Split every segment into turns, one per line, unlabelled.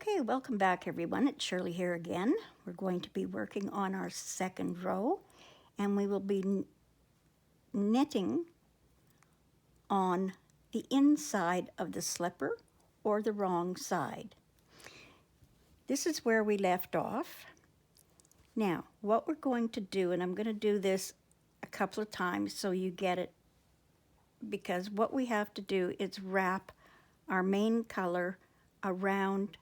Okay, welcome back everyone. It's Shirley here again. We're going to be working on our second row and we will be knitting on the inside of the slipper or the wrong side. This is where we left off. Now, what we're going to do, and I'm going to do this a couple of times so you get it, because what we have to do is wrap our main color around,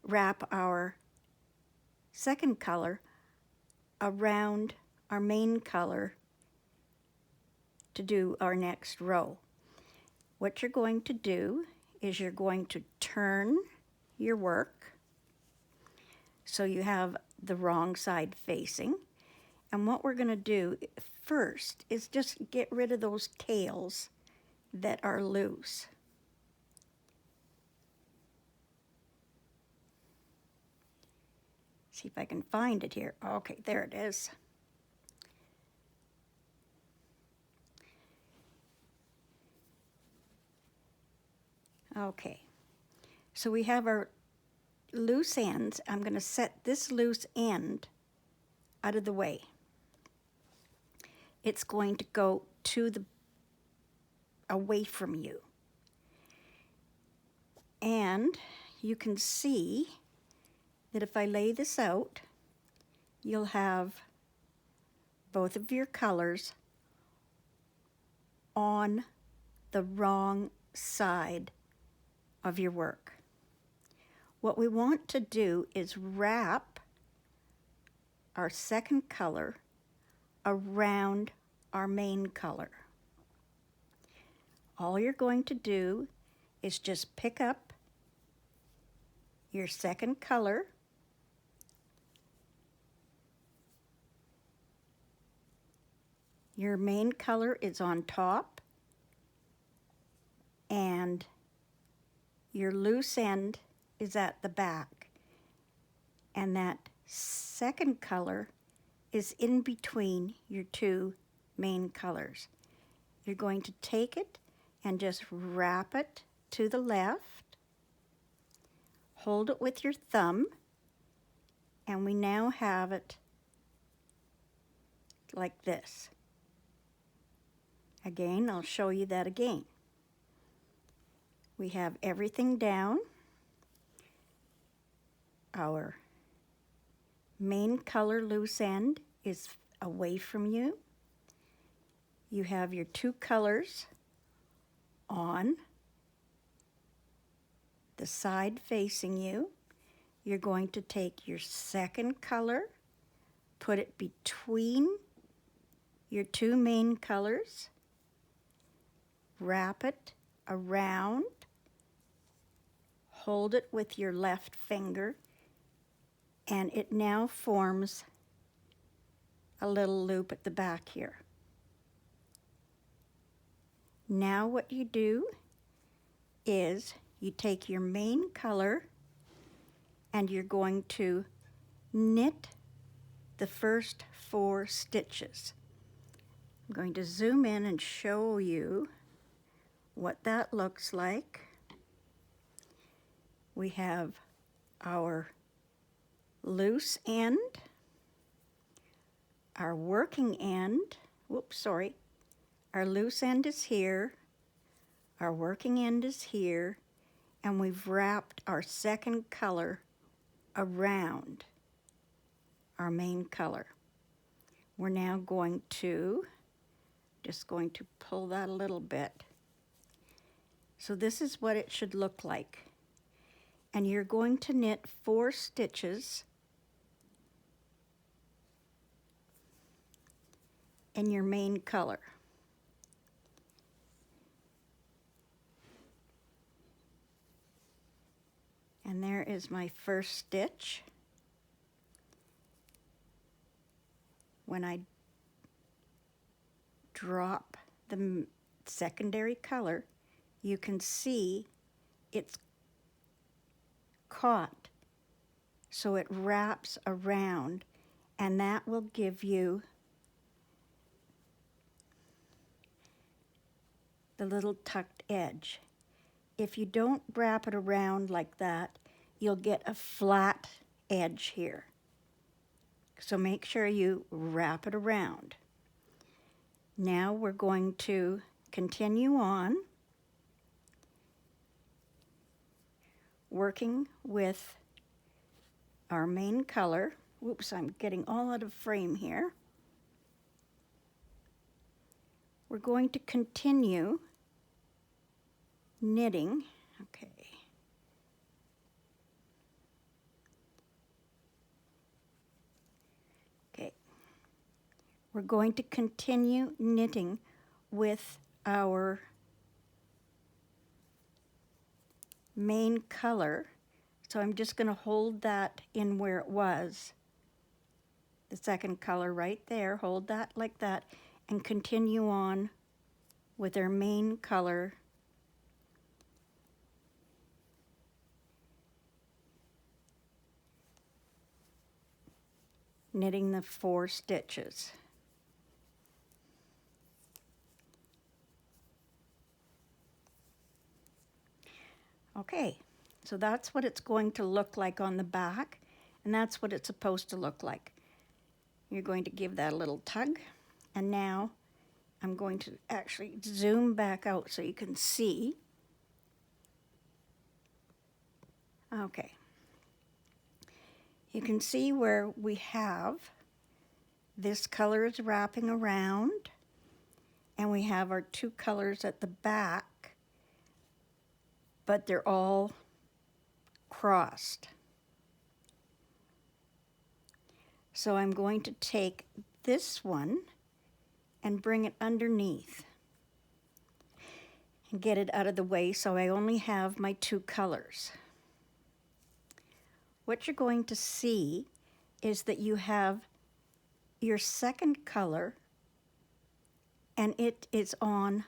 wrap our second color around our main color to do our next row. What you're going to do is you're going to turn your work so you have the wrong side facing. And what we're going to do first is just get rid of those tails that are loose. See if I can find it here. Okay, there it is. Okay, so we have our loose ends. I'm going to set this loose end out of the way. It's going to go to the away from you. And you can see that if I lay this out, you'll have both of your colors on the wrong side of your work. What we want to do is wrap our second color around our main color. All you're going to do is just pick up your second color Your main color is on top, and your loose end is at the back, and that second color is in between your two main colors. You're going to take it and just wrap it to the left, hold it with your thumb, and we now have it like this. Again, I'll show you that again. We have everything down. Our main color loose end is away from you. You have your two colors on the side facing you. You're going to take your second color, put it between your two main colors, wrap it around, hold it with your left finger, and it now forms a little loop at the back here. Now what you do is you take your main color and you're going to knit the first 4 stitches. I'm going to zoom in and show you what that looks like. We have our loose end, our working end, our loose end is here, our working end is here, and we've wrapped our second color around our main color. We're now going to, just going to pull that a little bit. So this is what it should look like. And you're going to knit 4 stitches in your main color. And there is my first stitch. When I drop the secondary color, you can see it's caught, so it wraps around, and that will give you the little tucked edge. if you don't wrap it around like that, you'll get a flat edge here. So make sure you wrap it around. Now we're going to continue on working with our main color. Whoops, I'm getting all out of frame here. We're going to continue knitting. Okay. Okay. We're going to continue knitting with our main color. So I'm just going to hold that in where it was. The second color right there, hold that like that, and continue on with our main color. Knitting the 4 stitches. Okay, so that's what it's going to look like on the back, and that's what it's supposed to look like. You're going to give that a little tug, and now I'm going to actually zoom back out so you can see. Okay. You can see where we have this color is wrapping around, and we have our 2 colors at the back, but they're all crossed. So I'm going to take this one and bring it underneath and get it out of the way so I only have my 2 colors. What you're going to see is that you have your second color and it is on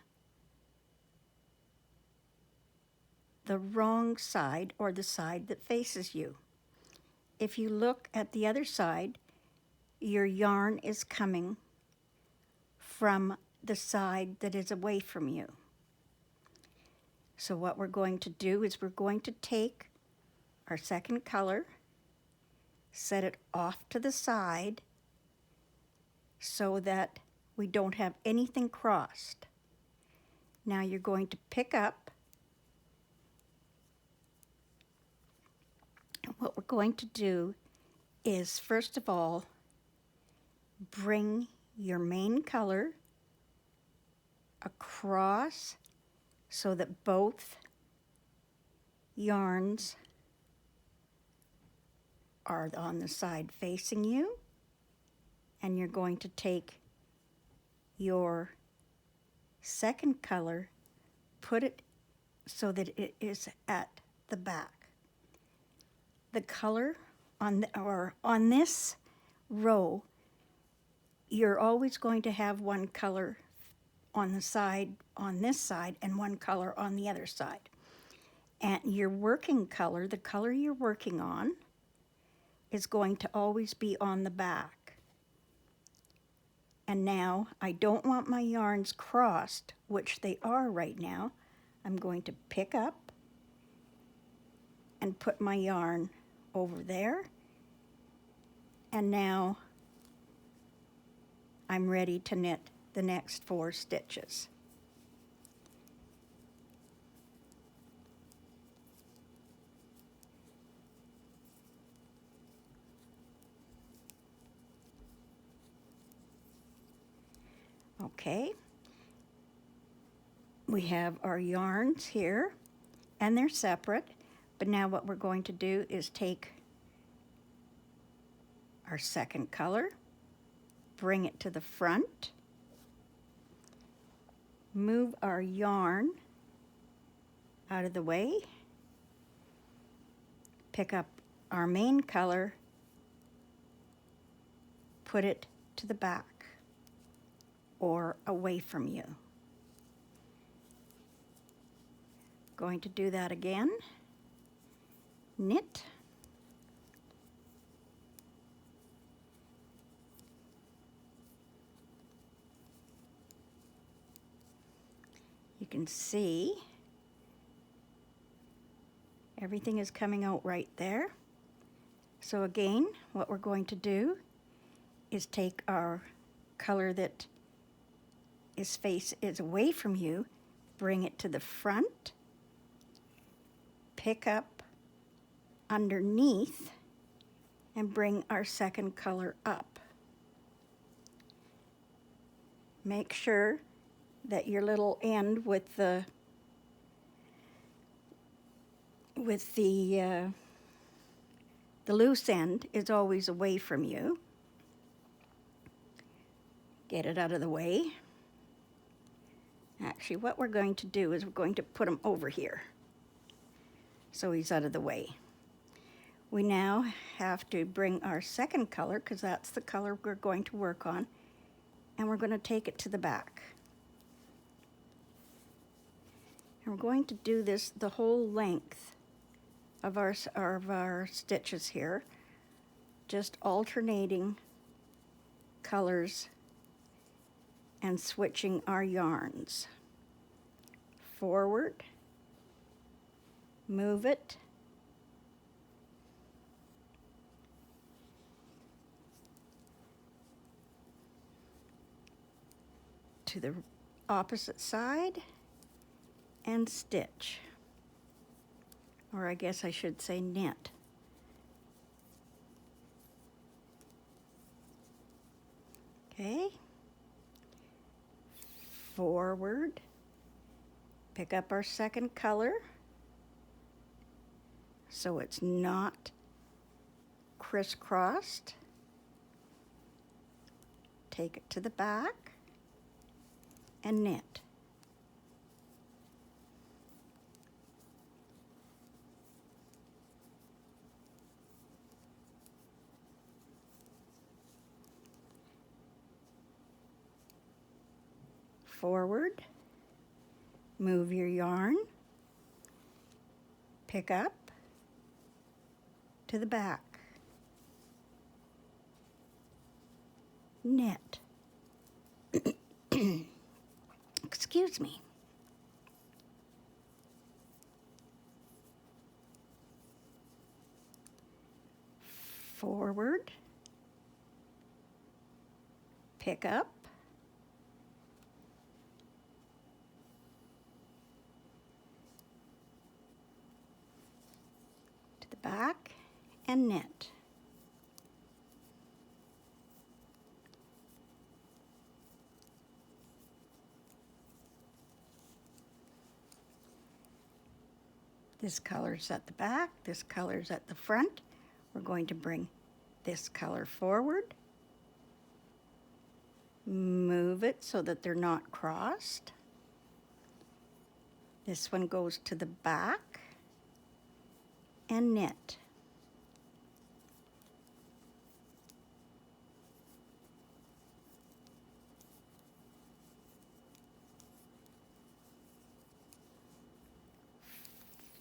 the wrong side, or the side that faces you. If you look at the other side, your yarn is coming from the side that is away from you. So what we're going to do is we're going to take our second color, set it off to the side so that we don't have anything crossed. Now you're going to pick up, and what we're going to do is, first of all, bring your main color across so that both yarns are on the side facing you, and you're going to take your second color, put it so that it is at the back. The color on this row, you're always going to have one color on the side, on this side, and one color on the other side. And your working color, the color you're working on, is going to always be on the back. And now I don't want my yarns crossed, which they are right now. I'm going to pick up and put my yarn over there. And now I'm ready to knit the next 4 stitches. Okay, we have our yarns here, and they're separate, but now what we're going to do is take our second color, bring it to the front, move our yarn out of the way, pick up our main color, put it to the back or away from you. Going to do that again. Knit. You can see Everything is coming out right there. So again, what we're going to do is take our color that his face is away from you, bring it to the front, pick up underneath, and bring our second color up. Make sure that your little end with the loose end is always away from you. Get it out of the way. Actually, what we're going to do is we're going to put him over here so he's out of the way. We now have to bring our second color, because that's the color we're going to work on, and we're going to take it to the back. And we're going to do this the whole length of our stitches here, just alternating colors and switching our yarns. Forward, move it, to the opposite side, and stitch. Or I guess I should say knit. Okay. Forward, pick up our second color so it's not crisscrossed. Take it to the back and knit. Forward, move your yarn, pick up to the back, knit. Excuse me. Forward, pick up, to the back, and knit. This color's at the back, this color's at the front. We're going to bring this color forward, move it so that they're not crossed. This one goes to the back and knit.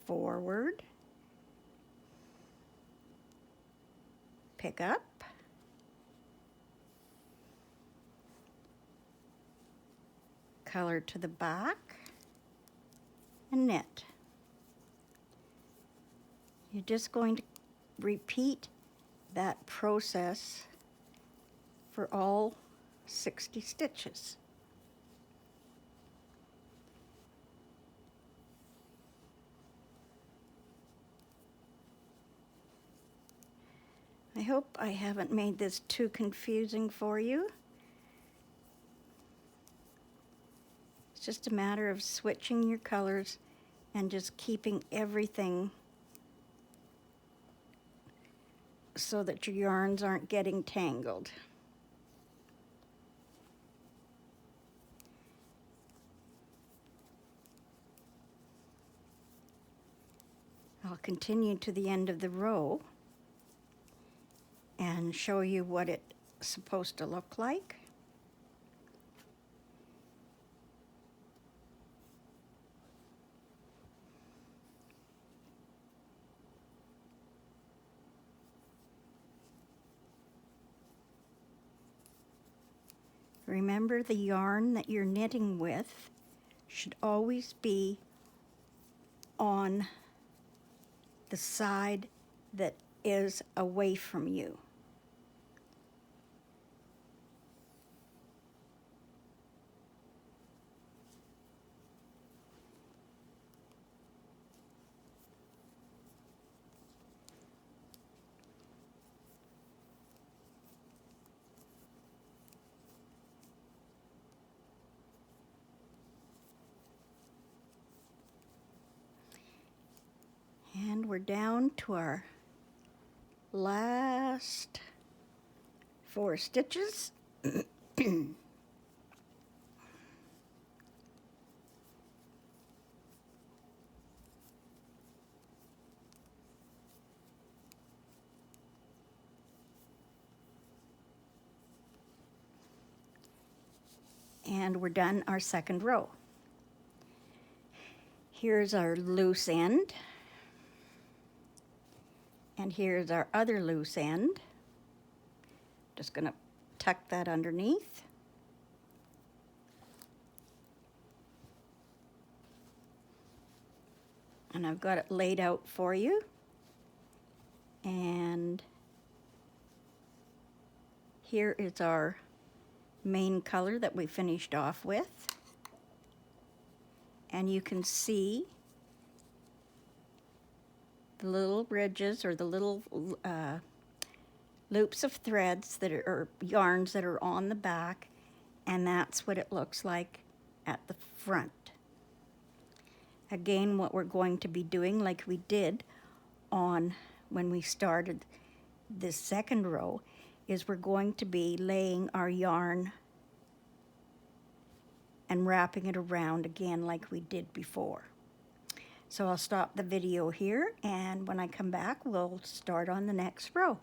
Forward, pick up, color to the back, and knit. You're just going to repeat that process for all 60 stitches. I hope I haven't made this too confusing for you. It's just a matter of switching your colors and just keeping everything so that your yarns aren't getting tangled. I'll continue to the end of the row and show you what it's supposed to look like. Remember, the yarn that you're knitting with should always be on the side that is away from you. And we're down to our last 4 stitches. And we're done our second row. Here's our loose end. And here's our other loose end. Just gonna tuck that underneath. And I've got it laid out for you. And here is our main color that we finished off with. And you can see the little ridges or the little loops of threads that are, or yarns that are on the back, and that's what it looks like at the front. Again, what we're going to be doing, like we did on when we started this second row, is we're going to be laying our yarn and wrapping it around again like we did before. So I'll stop the video here, and when I come back, we'll start on the next row.